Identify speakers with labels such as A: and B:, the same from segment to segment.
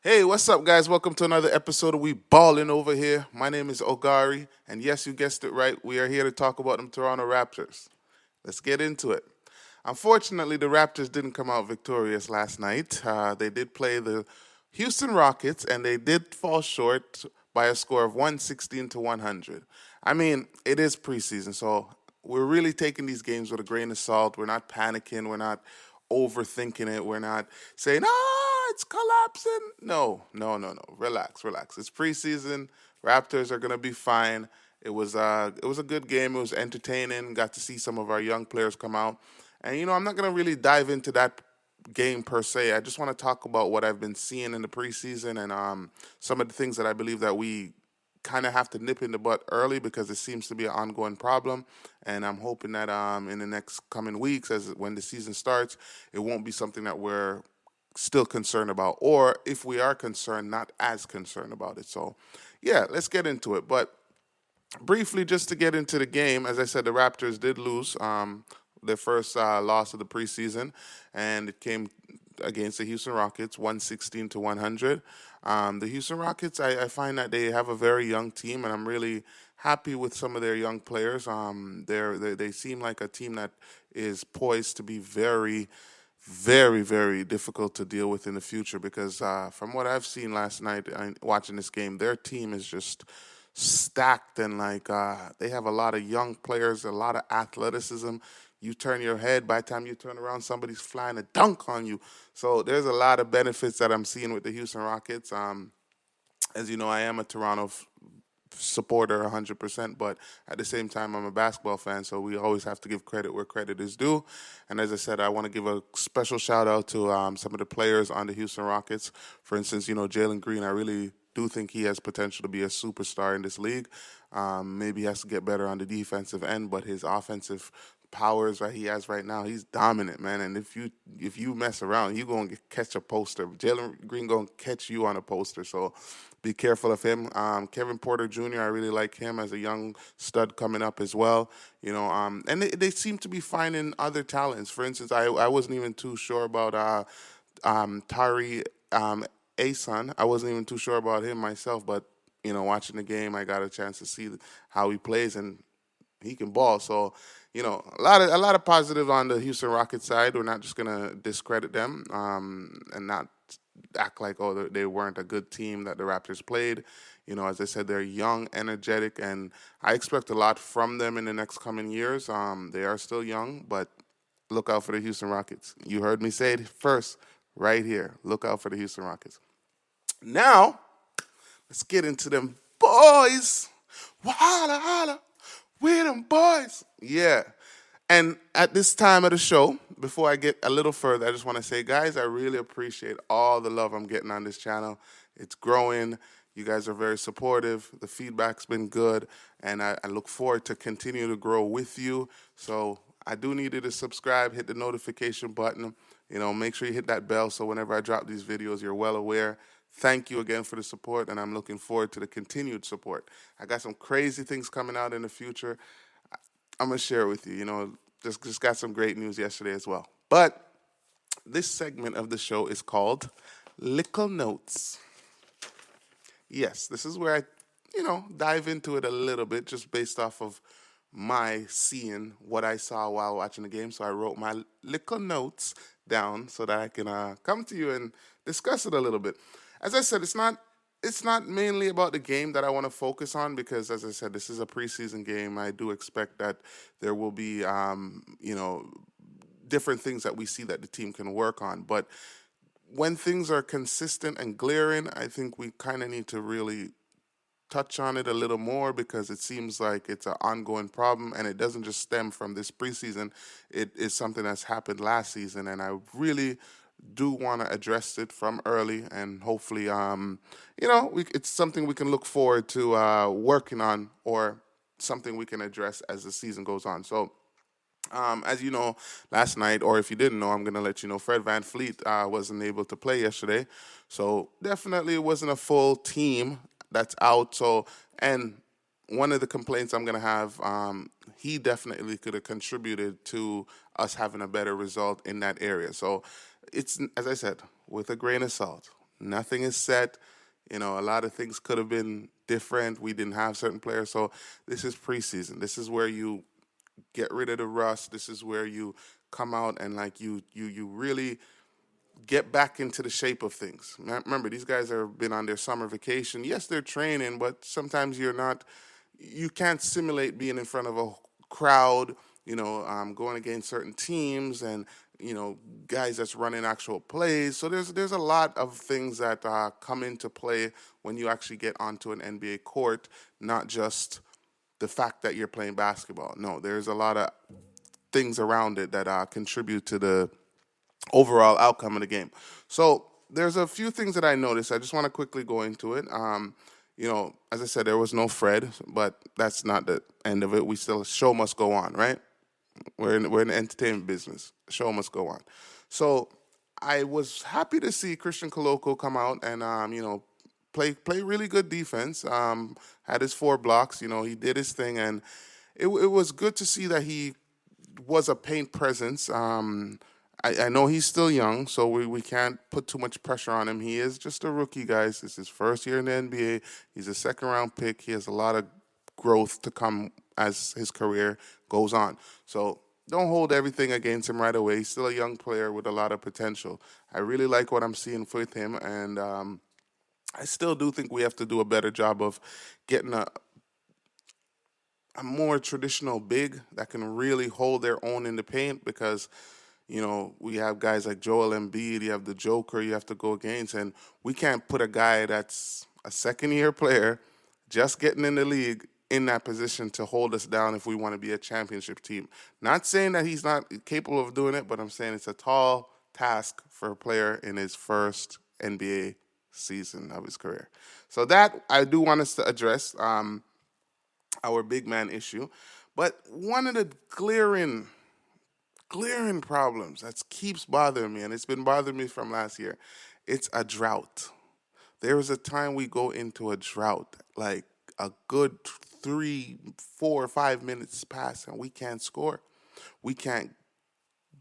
A: Hey, what's up, guys? Welcome to another episode of We Ballin' Over Here. My name is Ogary, and yes, you guessed it right. We are here to talk about them Toronto Raptors. Let's get into it. Unfortunately, the Raptors didn't come out victorious last night. They did play the Houston Rockets, and they did fall short by a score of 116 to 100. I mean, it is preseason, so we're really taking these games with a grain of salt. We're not panicking. We're not overthinking it. We're not saying, it's collapsing. No, no, no, no. Relax, relax. It's preseason. Raptors are gonna be fine. It was a good game. It was entertaining. Got to see some of our young players come out. And I'm not gonna really dive into that game per se. I just want to talk about what I've been seeing in the preseason and some of the things that I believe that we kind of have to nip in the butt early because it seems to be an ongoing problem. And I'm hoping that in the next coming weeks, as when the season starts, it won't be something that we're still concerned about, or if we are concerned, not as concerned about it. So, yeah, let's get into it. But briefly, just to get into the game, as I said, the Raptors did lose their first loss of the preseason, and it came against the Houston Rockets, 116 to 100. The Houston Rockets, I find that they have a very young team, and I'm really happy with some of their young players. They seem like a team that is poised to be very, very, very difficult to deal with in the future because from what I've seen last night watching this game, their team is just stacked and like they have a lot of young players, a lot of athleticism. You turn your head, by the time you turn around, somebody's flying a dunk on you. So there's a lot of benefits that I'm seeing with the Houston Rockets. As you know, I am a Toronto supporter 100%, but at the same time, I'm a basketball fan, so we always have to give credit where credit is due. And as I said, I want to give a special shout out to some of the players on the Houston Rockets. For instance, Jalen Green, I really do think he has potential to be a superstar in this league. Maybe he has to get better on the defensive end, but his offensive powers that he has right now, he's dominant, man. And if you mess around, you gonna catch a poster. Jalen Green gonna catch you on a poster. So be careful of him. Kevin Porter Jr. I really like him as a young stud coming up as well. And they seem to be finding other talents. For instance, I wasn't even too sure about Tari Ason. I wasn't even too sure about him myself, but watching the game, I got a chance to see how he plays, and he can ball. So, a lot of positive on the Houston Rockets side. We're not just gonna discredit them and not act like they weren't a good team that the Raptors played. As I said, they're young, energetic, and I expect a lot from them in the next coming years. They are still young, but look out for the Houston Rockets. You heard me say it first, right here. Look out for the Houston Rockets. Now, let's get into them boys. Holla, holla. We them boys. Yeah. And at this time of the show, before I get a little further, I just want to say, guys, I really appreciate all the love I'm getting on this channel. It's growing. You guys are very supportive. The feedback's been good. And I look forward to continue to grow with you. So I do need you to subscribe, hit the notification button. Make sure you hit that bell so whenever I drop these videos, you're well aware. Thank you again for the support, and I'm looking forward to the continued support. I got some crazy things coming out in the future. I'm going to share with you. Just got some great news yesterday as well. But this segment of the show is called Little Notes. Yes, this is where I, dive into it a little bit just based off of my seeing what I saw while watching the game. So I wrote my little notes down so that I can come to you and discuss it a little bit. As I said, it's not mainly about the game that I want to focus on because, as I said, this is a preseason game. I do expect that there will be, different things that we see that the team can work on. But when things are consistent and glaring, I think we kind of need to really touch on it a little more because it seems like it's an ongoing problem and it doesn't just stem from this preseason. It is something that's happened last season, and I really do want to address it from early, and hopefully, it's something we can look forward to working on, or something we can address as the season goes on. So, as you know, last night, or if you didn't know, I'm going to let you know, Fred VanVleet wasn't able to play yesterday. So definitely it wasn't a full team that's out. So, and one of the complaints I'm going to have, he definitely could have contributed to us having a better result in that area. So it's, as I said, with a grain of salt. Nothing is set. A lot of things could have been different. We didn't have certain players. So this is preseason. This is where you get rid of the rust. This is where you come out and like you really get back into the shape of things. Remember, these guys have been on their summer vacation. Yes, they're training, but sometimes you can't simulate being in front of a crowd, going against certain teams and, guys that's running actual plays. So there's a lot of things that come into play when you actually get onto an NBA court, not just the fact that you're playing basketball. No, there's a lot of things around it that contribute to the overall outcome of the game. So there's a few things that I noticed. I just want to quickly go into it. As I said, there was no Fred, but that's not the end of it. We still show must go on, right? We're in the entertainment business. Show must go on. So I was happy to see Christian Koloko come out and play really good defense. Had his 4 blocks. He did his thing, and it was good to see that he was a paint presence. I know he's still young, so we can't put too much pressure on him. He is just a rookie, guys. It's his first year in the NBA. He's a second-round pick. He has a lot of growth to come as his career goes on. So don't hold everything against him right away. He's still a young player with a lot of potential. I really like what I'm seeing with him, and I still do think we have to do a better job of getting a more traditional big that can really hold their own in the paint because we have guys like Joel Embiid, you have the Joker you have to go against, and we can't put a guy that's a second-year player just getting in the league in that position to hold us down if we want to be a championship team. Not saying that he's not capable of doing it, but I'm saying it's a tall task for a player in his first NBA season of his career. So that I do want us to address our big man issue. But one of the glaring problems that keeps bothering me, and it's been bothering me from last year, it's a drought. There is a time we go into a drought, like a good 3, 4, 5 minutes pass, and we can't score. We can't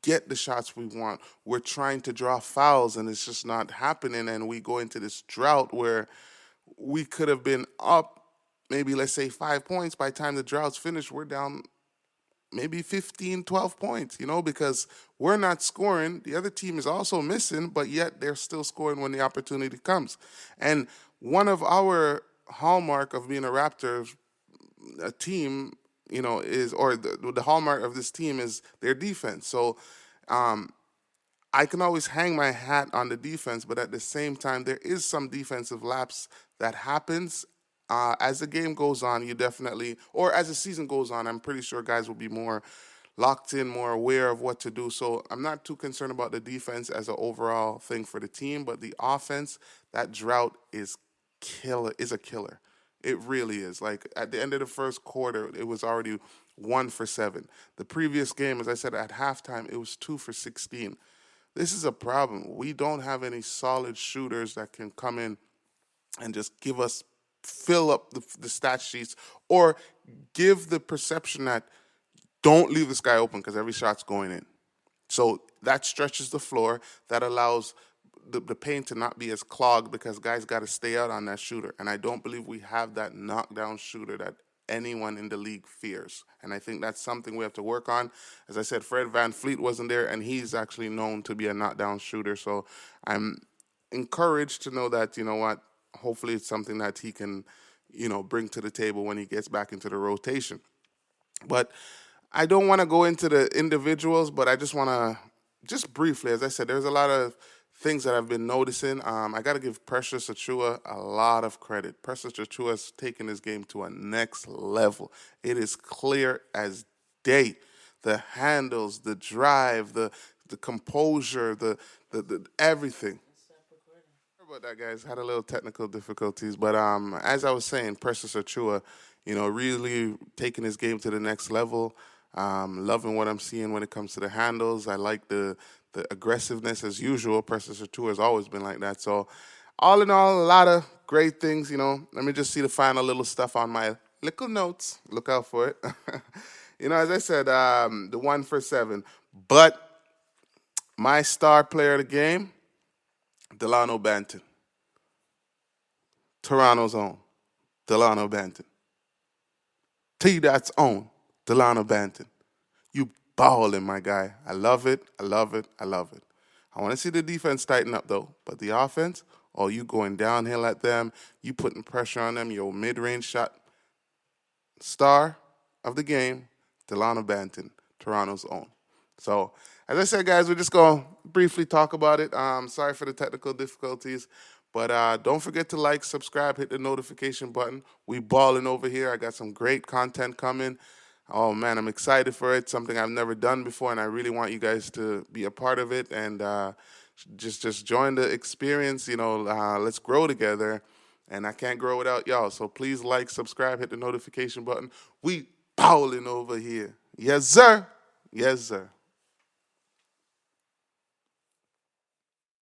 A: get the shots we want. We're trying to draw fouls, and it's just not happening, and we go into this drought where we could have been up maybe, let's say, 5 points. By the time the drought's finished, we're down maybe 15, 12 points, because we're not scoring. The other team is also missing, but yet they're still scoring when the opportunity comes. And one of our hallmark of being a Raptors a team, or the hallmark of this team is their defense. So I can always hang my hat on the defense, but at the same time, there is some defensive lapse that happens. As the game goes on, you definitely, or as the season goes on, I'm pretty sure guys will be more locked in, more aware of what to do. So I'm not too concerned about the defense as an overall thing for the team, but the offense, that drought is a killer. It really is. Like at the end of the first quarter, it was already 1 for 7. The previous game, as I said, at halftime, it was 2 for 16. This is a problem. We don't have any solid shooters that can come in and just fill up the stat sheets or give the perception that don't leave this guy open because every shot's going in. So that stretches the floor. That allows the paint to not be as clogged because guys got to stay out on that shooter. And I don't believe we have that knockdown shooter that anyone in the league fears. And I think that's something we have to work on. As I said, Fred VanVleet wasn't there, and he's actually known to be a knockdown shooter. So I'm encouraged to know that, hopefully it's something that he can, bring to the table when he gets back into the rotation. But I don't want to go into the individuals, but I just want to, just briefly, as I said, there's a lot of things that I've been noticing. I got to give Precious Achiuwa a lot of credit. Precious Achiuwa has taken this game to a next level. It is clear as day. The handles, the drive, the composure, the everything. Sorry about that, guys. Had a little technical difficulties, but as I was saying, Precious Achiuwa, really taking his game to the next level. Loving what I'm seeing when it comes to the handles. I like the aggressiveness as usual. Precious Achiuwa has always been like that. So, all in all, a lot of great things. Let me just see the final little stuff on my little notes. Look out for it. As I said, the 1 for 7. But my star player of the game, Delano Banton. Toronto's own, Delano Banton. T-Dot's own, Delano Banton. You balling, my guy. I love it. I love it. I love it. I want to see the defense tighten up, though. But the offense, oh, you going downhill at them. You putting pressure on them. Your mid-range shot. Star of the game, Delano Banton, Toronto's own. So, as I said, guys, we're just going to briefly talk about it. Sorry for the technical difficulties. But don't forget to like, subscribe, hit the notification button. We balling over here. I got some great content coming. Oh, man, I'm excited for it. Something I've never done before, and I really want you guys to be a part of it and just join the experience. Let's grow together. And I can't grow without y'all. So please like, subscribe, hit the notification button. We balling over here. Yes, sir. Yes, sir.